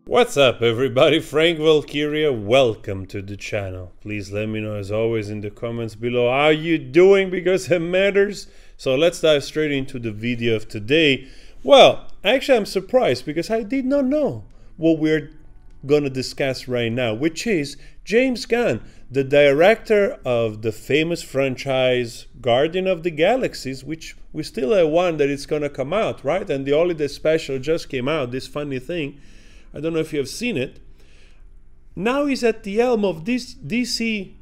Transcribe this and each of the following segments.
What's up everybody, Frank Valkyria, welcome to the channel. Please let me know as always in the comments below how you doing, because it matters. So let's dive straight into the video of today. Well, actually I'm surprised because I did not know what we're gonna discuss right now, which is James Gunn, the director of the famous franchise Guardian of the Galaxies, which we still have one that is gonna come out, right? And the holiday special just came out, this funny thing. I don't know if you have seen it. Now he's at the helm of this DC.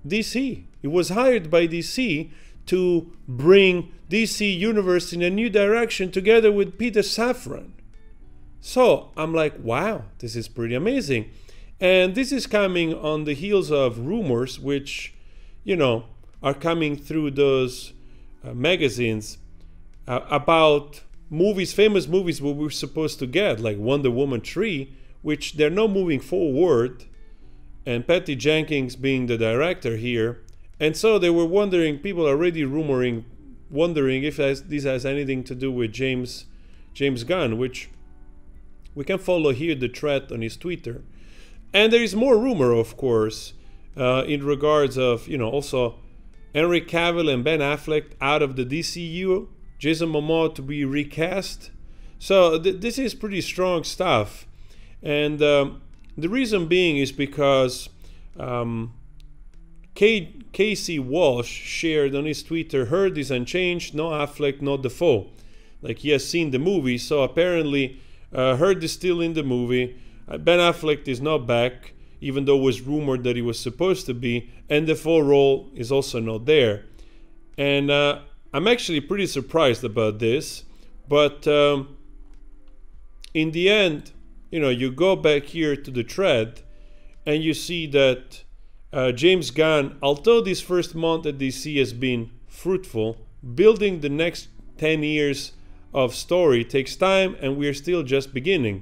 He was hired by DC to bring DC Universe in a new direction together with Peter Safran. So I'm like, wow, this is pretty amazing. And this is coming on the heels of rumors which, you know, are coming through those magazines about movies, famous movies we were supposed to get, like Wonder Woman 3, which they're not moving forward, and Patty Jenkins being the director here. And so they were wondering, people are already wondering if this has anything to do with James Gunn, which we can follow here the thread on his Twitter. And there is more rumor, of course, in regards of, you know, also Henry Cavill and Ben Affleck out of the DCU, Jason Momoa to be recast. So this is pretty strong stuff. And the reason being is because Casey Walsh shared on his Twitter, "Heard is unchanged, no Affleck, no Defoe." Like he has seen the movie, so apparently Heard is still in the movie. Ben Affleck is not back, even though it was rumored that he was supposed to be, and Defoe role is also not there. And I'm actually pretty surprised about this, but in the end, you know, you go back here to the thread and you see that James Gunn, although this first month at DC has been fruitful, building the next 10 years of story takes time, and we're still just beginning.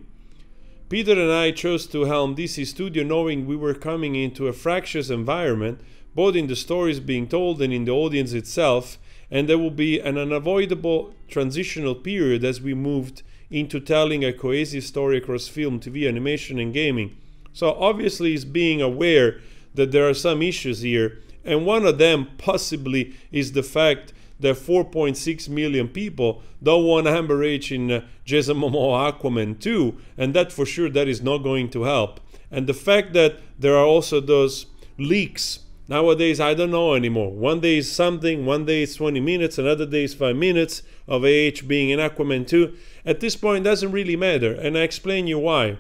Peter and I chose to helm DC Studio knowing we were coming into a fractious environment, both in the stories being told and in the audience itself, and there will be an unavoidable transitional period as we moved into telling a cohesive story across film, TV, animation, and gaming. So obviously he's being aware that there are some issues here, and one of them possibly is the fact that 4.6 million people don't want Amber H in Jason Momoa Aquaman 2, and that for sure that is not going to help. And the fact that there are also those leaks. Nowadays, I don't know anymore. One day is something, one day is 20 minutes, another day is 5 minutes of AH being in Aquaman 2. At this point, it doesn't really matter, and I explain you why.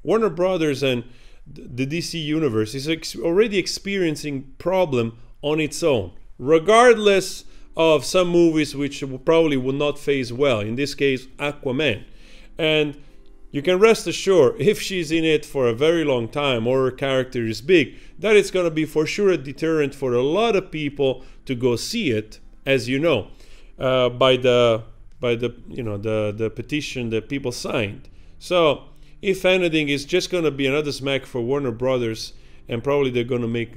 Warner Brothers and the DC Universe is already experiencing problem on its own, regardless of some movies which probably will not phase well, in this case, Aquaman. And you can rest assured, if she's in it for a very long time or her character is big, that it's going to be for sure a deterrent for a lot of people to go see it, as you know, by the petition that people signed. So if anything, it's just going to be another smack for Warner Brothers, and probably they're going to make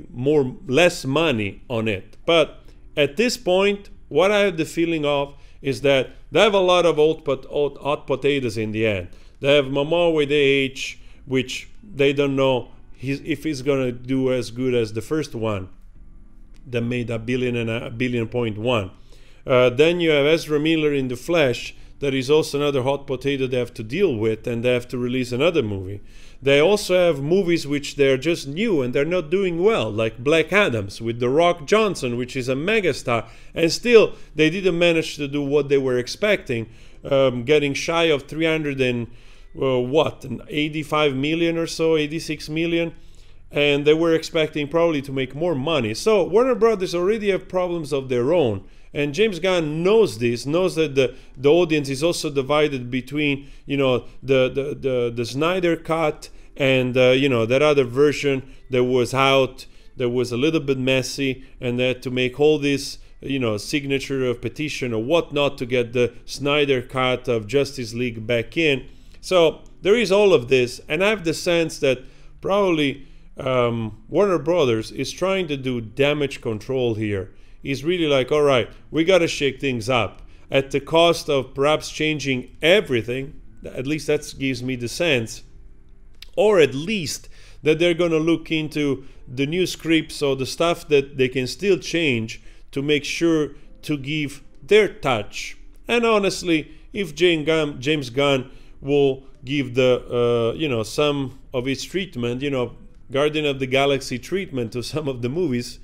less money on it. But at this point, what I have the feeling of is that they have a lot of hot potatoes in the end. They have Momoa with AH, which they don't know if he's going to do as good as the first one that made $1 billion and $1.1 billion. Then you have Ezra Miller in The Flash, that is also another hot potato they have to deal with, and they have to release another movie. They also have movies which they're just new and they're not doing well, like Black Adams with The Rock Johnson, which is a megastar, and still they didn't manage to do what they were expecting, getting shy of 85 million or so, 86 million, and they were expecting probably to make more money. So Warner Brothers already have problems of their own. And James Gunn knows this, knows that the audience is also divided between, you know, the Snyder Cut and, you know, that other version that was out, that was a little bit messy, and they had to make all this, you know, signature of petition or whatnot to get the Snyder Cut of Justice League back in. So there is all of this, and I have the sense that probably Warner Brothers is trying to do damage control here. He's really like, all right, we got to shake things up at the cost of perhaps changing everything, At least that gives me the sense. Or at least that they're going to look into the new scripts or the stuff that they can still change to make sure to give their touch. And honestly, if James Gunn will give the some of his treatment, Guardian of the Galaxy treatment to some of the movies,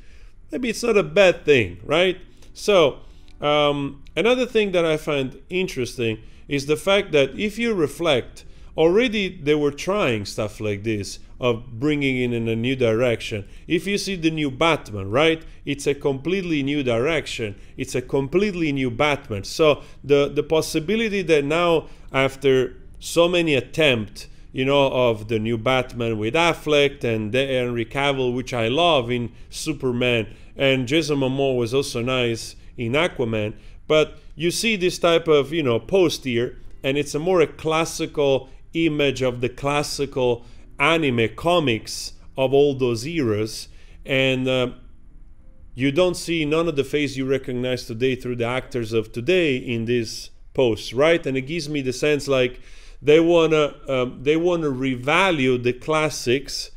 maybe it's not a bad thing, right? So another thing that I find interesting is the fact that if you reflect, already they were trying stuff like this of bringing in a new direction. If you see the new Batman, right, it's a completely new direction. It's a completely new Batman. So the possibility that now, after so many attempts, of the new Batman with Affleck and Henry Cavill, which I love in Superman, and Jason Momoa was also nice in Aquaman, but you see this type of post here, and it's a more a classical image of the classical anime comics of all those eras, and you don't see none of the face you recognize today through the actors of today in this post, right? And it gives me the sense like they wanna revalue the classics,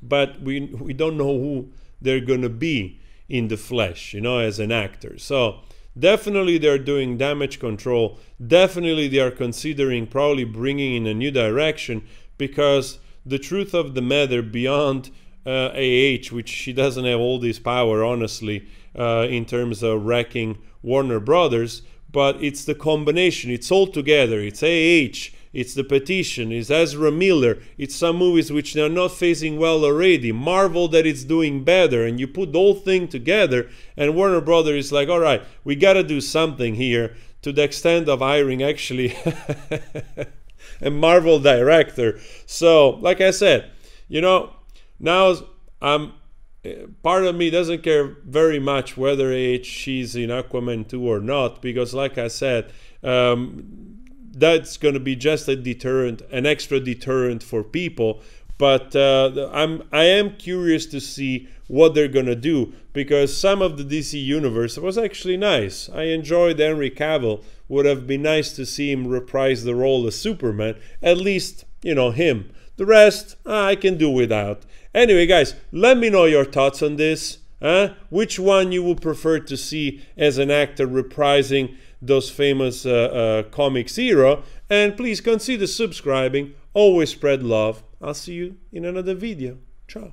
but we don't know who they're gonna be in the flesh, as an actor. So definitely they're doing damage control. Definitely they are considering probably bringing in a new direction, because the truth of the matter, beyond which she doesn't have all this power, honestly, in terms of wrecking Warner Brothers, but it's the combination, it's all together. It's it's the petition, it's Ezra Miller, it's some movies which they're not facing well already, Marvel that it's doing better, and you put the whole thing together, and Warner Brothers is like, all right, we gotta do something here, to the extent of hiring actually a Marvel director. So, like I said, now part of me doesn't care very much whether she's in Aquaman 2 or not, because like I said, that's going to be just a deterrent, an extra deterrent for people. But I am curious to see what they're going to do, because some of the DC universe was actually nice. I enjoyed Henry Cavill. Would have been nice to see him reprise the role of Superman, at least, him. The rest, I can do without. Anyway, guys, let me know your thoughts on this. Which one you would prefer to see as an actor reprising those famous comics hero? And please consider subscribing. Always spread love. I'll see you in another video. Ciao.